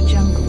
Jungle.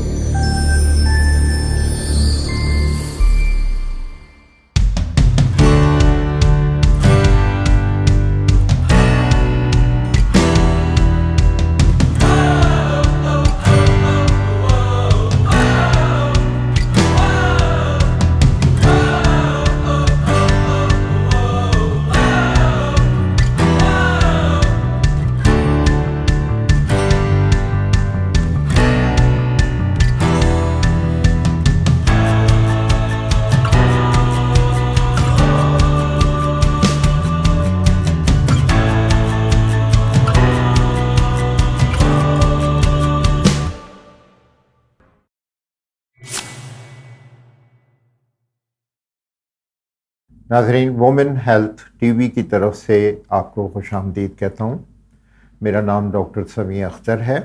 नाज़रीन, women health TV की तरफ से आपको खुश आमदीद कहता हूँ। मेरा नाम डॉक्टर समीह अख्तर है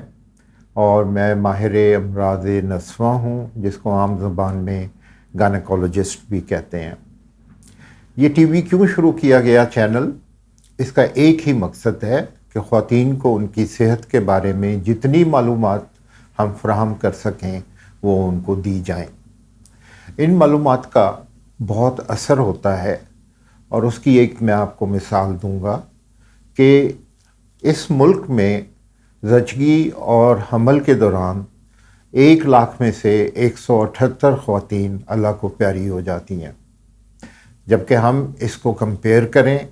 और मैं माहिर अमराज़ नस्वा हूँ, जिसको आम ज़बान में गायनेकोलॉजिस्ट भी कहते हैं। ये टीवी क्यों शुरू किया गया चैनल? इसका एक ही मकसद है कि ख़वातीन को उनकी सेहत के बारे में जितनी मालूमात हम फराहम कर सकें वो उनको दी जाएं। इन मालूमात का बहुत असर होता है और उसकी एक मैं आपको मिसाल दूंगा कि इस मुल्क में ज़चगी और हमल के दौरान 1 लाख में से 178 ख़वातीन अल्लाह को प्यारी हो जाती हैं। जबकि हम इसको कंपेयर करें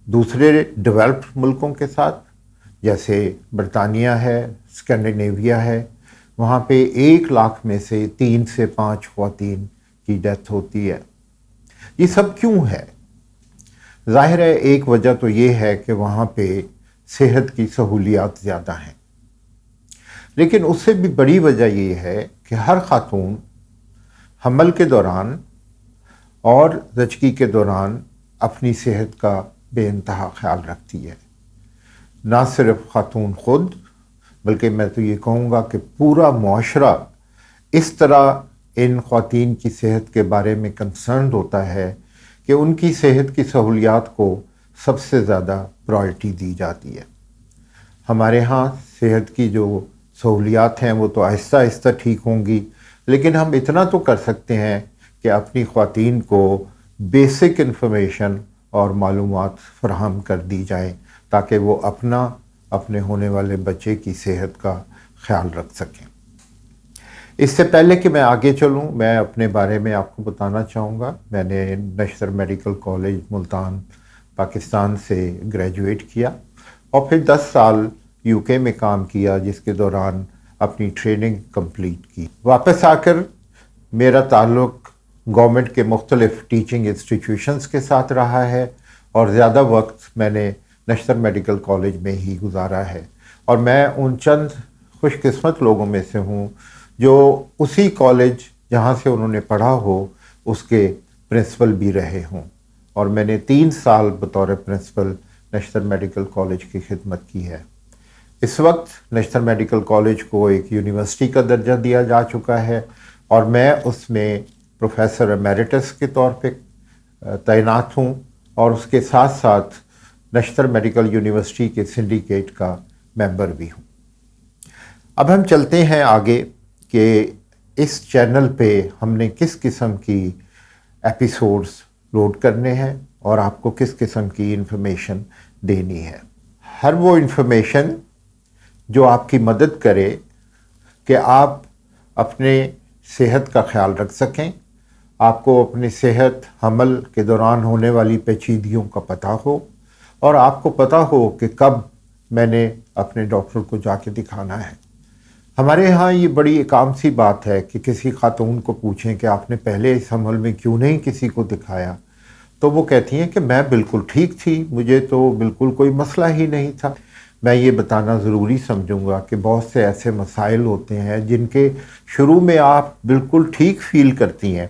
दूसरे डेवलप्ड मुल्कों के साथ, जैसे बरतानिया है, स्कैंडिनेविया है, वहाँ पे 1 लाख में से 3 से 5 ख़वातीन की डेथ होती है। ये सब क्यों है? ज़ाहिर है एक वजह तो ये है कि वहाँ पे सेहत की सहूलियात ज़्यादा हैं, लेकिन उससे भी बड़ी वजह ये है कि हर खातून हमल के दौरान और ज़चगी के दौरान अपनी सेहत का बेइंतहा ख्याल रखती है। ना सिर्फ खातून ख़ुद, बल्कि मैं तो ये कहूँगा कि पूरा मुआशरा इस तरह इन ख़वातीन की सेहत के बारे में कंसर्न होता है कि उनकी सेहत की सहूलियात को सबसे ज़्यादा प्रायोरिटी दी जाती है। हमारे यहाँ सेहत की जो सहूलियात हैं वो तो आहिस्ता आहिस्ता ठीक होंगी, लेकिन हम इतना तो कर सकते हैं कि अपनी ख़वातीन को बेसिक इन्फॉर्मेशन और मालूमात फराहम कर दी जाए ताकि वो अपने होने वाले बच्चे की सेहत का ख्याल रख सकें। इससे पहले कि मैं आगे चलूं, मैं अपने बारे में आपको बताना चाहूँगा। मैंने नश्तर मेडिकल कॉलेज मुल्तान पाकिस्तान से ग्रेजुएट किया और फिर 10 साल यूके में काम किया, जिसके दौरान अपनी ट्रेनिंग कंप्लीट की। वापस आकर मेरा ताल्लुक़ गवर्नमेंट के मुख्तलिफ़ टीचिंग इंस्टीट्यूशंस के साथ रहा है और ज़्यादा वक्त मैंने नश्तर मेडिकल कॉलेज में ही गुजारा है और मैं उन चंद खुशकिस्मत लोगों में से हूँ जो उसी कॉलेज जहाँ से उन्होंने पढ़ा हो उसके प्रिंसिपल भी रहे हों। और मैंने 3 साल बतौर प्रिंसिपल नश्तर मेडिकल कॉलेज की खिदमत की है। इस वक्त नश्तर मेडिकल कॉलेज को एक यूनिवर्सिटी का दर्जा दिया जा चुका है और मैं उसमें प्रोफेसर एमेरिटस के तौर पे तैनात हूँ और उसके साथ साथ नश्तर मेडिकल यूनिवर्सिटी के सिंडिकेट का मेंबर भी हूँ। अब हम चलते हैं आगे कि इस चैनल पे हमने किस किस्म की एपिसोड्स लोड करने हैं और आपको किस किस्म की इन्फॉर्मेशन देनी है। हर वो इन्फॉर्मेशन जो आपकी मदद करे कि आप अपने सेहत का ख्याल रख सकें, आपको अपनी सेहत हमल के दौरान होने वाली पेचीदगियों का पता हो और आपको पता हो कि कब मैंने अपने डॉक्टर को जाके दिखाना है। हमारे यहाँ ये बड़ी एक आम सी बात है कि किसी खातून को पूछें कि आपने पहले इस हमल में क्यों नहीं किसी को दिखाया, तो वो कहती हैं कि मैं बिल्कुल ठीक थी, मुझे तो बिल्कुल कोई मसला ही नहीं था। मैं ये बताना ज़रूरी समझूंगा कि बहुत से ऐसे मसाइल होते हैं जिनके शुरू में आप बिल्कुल ठीक फील करती हैं,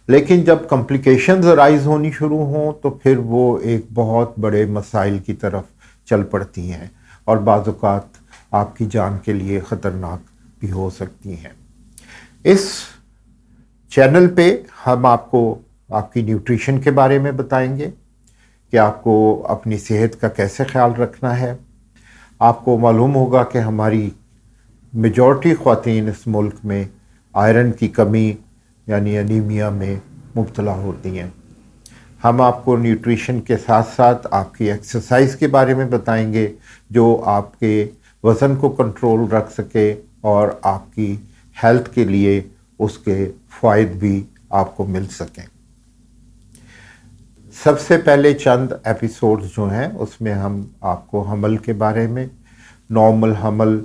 लेकिन जब कॉम्प्लिकेशंस अराइज होनी शुरू हों तो फिर वो एक बहुत बड़े मसाइल की तरफ चल पड़ती हैं और बाज़ औक़ात आपकी जान के लिए ख़तरनाक भी हो सकती हैं। इस चैनल पे हम आपको आपकी न्यूट्रिशन के बारे में बताएंगे कि आपको अपनी सेहत का कैसे ख्याल रखना है। आपको मालूम होगा कि हमारी मेजॉरिटी ख़वातीन इस मुल्क में आयरन की कमी यानी अनीमिया में मुब्तला होती हैं। हम आपको न्यूट्रिशन के साथ साथ आपकी एक्सरसाइज के बारे में बताएंगे जो आपके वज़न को कंट्रोल रख सके और आपकी हेल्थ के लिए उसके फ़ायदे भी आपको मिल सकें। सबसे पहले चंद एपिसोड्स जो हैं उसमें हम आपको हमल के बारे में, नॉर्मल हमल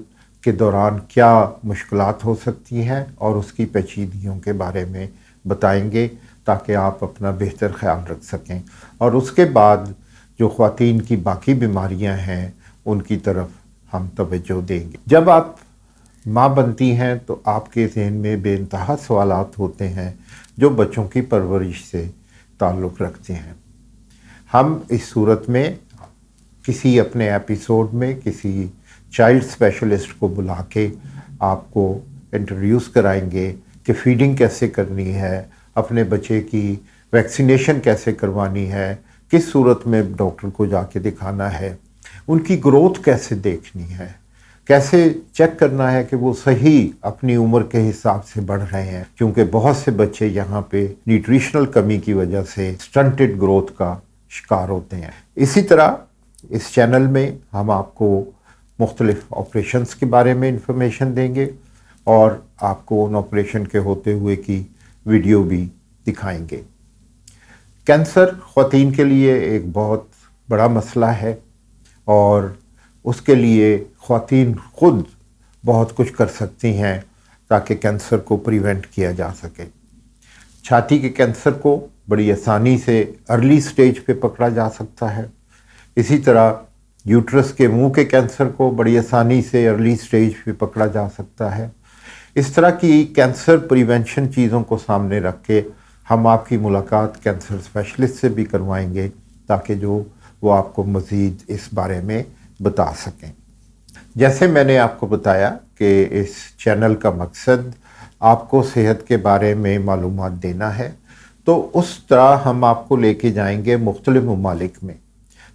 के दौरान क्या मुश्किलात हो सकती हैं और उसकी पेचीदगियों के बारे में बताएंगे ताकि आप अपना बेहतर ख्याल रख सकें। और उसके बाद जो ख़वातीन की बाकी बीमारियां हैं उनकी तरफ हम तवज्जो देंगे। जब आप माँ बनती हैं तो आपके ज़हन में बेइंतहा सवालात होते हैं जो बच्चों की परवरिश से ताल्लुक़ रखते हैं। हम इस सूरत में किसी अपने एपिसोड में किसी चाइल्ड स्पेशलिस्ट को बुला के आपको इंट्रोड्यूस कराएंगे कि फीडिंग कैसे करनी है, अपने बच्चे की वैक्सीनेशन कैसे करवानी है, किस सूरत में डॉक्टर को जाके दिखाना है, उनकी ग्रोथ कैसे देखनी है, कैसे चेक करना है कि वो सही अपनी उम्र के हिसाब से बढ़ रहे हैं, क्योंकि बहुत से बच्चे यहाँ पे न्यूट्रिशनल कमी की वजह से स्टंटेड ग्रोथ का शिकार होते हैं। इसी तरह इस चैनल में हम आपको मुख्तलिफ ऑपरेशंस के बारे में इंफॉर्मेशन देंगे और आपको उन ऑपरेशन के होते हुए की वीडियो भी दिखाएंगे। कैंसर ख़वातीन के लिए एक बहुत बड़ा मसला है और उसके लिए ख़वातीन खुद बहुत कुछ कर सकती हैं ताकि कैंसर को प्रिवेंट किया जा सके। छाती के कैंसर को बड़ी आसानी से अर्ली स्टेज पे पकड़ा जा सकता है। इसी तरह यूट्रस के मुंह के कैंसर को बड़ी आसानी से अर्ली स्टेज पे पकड़ा जा सकता है। इस तरह की कैंसर प्रिवेंशन चीज़ों को सामने रख के हम आपकी मुलाकात कैंसर स्पेशलिस्ट से भी करवाएंगे ताकि जो वो आपको मज़ीद इस बारे में बता सकें। जैसे मैंने आपको बताया कि इस चैनल का मकसद आपको सेहत के बारे में मालूमात देना है, तो उस तरह हम आपको लेके जाएंगे मुख्तलिफ ममालिक में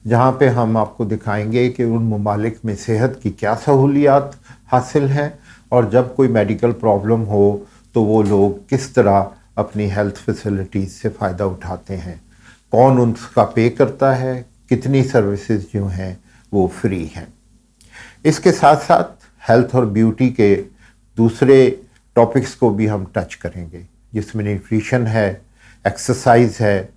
जहाँ पे हम आपको दिखाएंगे कि उन ममालिक में सेहत की क्या सहूलियात हासिल हैं और जब कोई मेडिकल प्रॉब्लम हो तो वो लोग किस तरह अपनी हेल्थ फैसिलिटीज़ से फ़ायदा उठाते हैं, कौन उनका पे करता है, कितनी सर्विसेज जो हैं वो फ्री हैं। इसके साथ साथ हेल्थ और ब्यूटी के दूसरे टॉपिक्स को भी हम टच करेंगे जिसमें न्यूट्रिशन है, एक्सरसाइज है,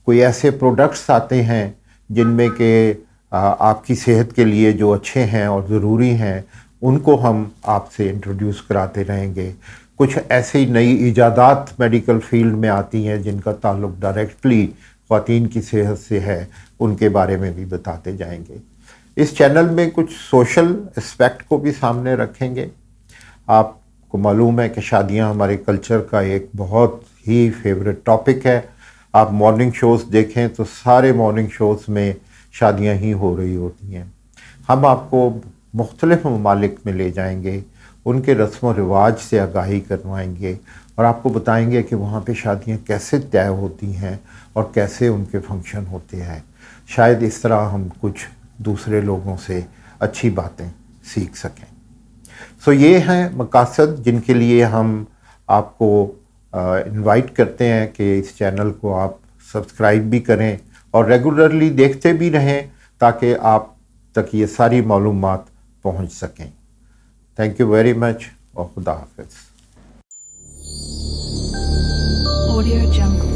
कोई ऐसे प्रोडक्ट्स आते हैं जिनमें कि आपकी सेहत के लिए जो अच्छे हैं और ज़रूरी हैं उनको हम आपसे इंट्रोड्यूस कराते रहेंगे। कुछ ऐसी नई इजादात मेडिकल फील्ड में आती हैं जिनका ताल्लुक़ डायरेक्टली ख़वातीन की सेहत से है, उनके बारे में भी बताते जाएंगे। इस चैनल में कुछ सोशल एस्पेक्ट को भी सामने रखेंगे। आपको मालूम है कि शादियां हमारे कल्चर का एक बहुत ही फेवरेट टॉपिक है। आप मॉर्निंग शोज़ देखें तो सारे मॉर्निंग शोज़ में शादियां ही हो रही होती हैं। हम आपको मुख्तलिफ ममालिक में ले जाएंगे, उनके रस्म व रिवाज से आगाही करवाएंगे और आपको बताएंगे कि वहाँ पे शादियां कैसे तय होती हैं और कैसे उनके फंक्शन होते हैं। शायद इस तरह हम कुछ दूसरे लोगों से अच्छी बातें सीख सकें। सो ये हैं मकासद जिनके लिए हम आपको इनवाइट करते हैं कि इस चैनल को आप सब्सक्राइब भी करें और रेगुलरली देखते भी रहें ताकि आप तक ये सारी मालूमात पहुंच सकें। थैंक यू वेरी मच और खुदा हाफिज़। Audio Jungle।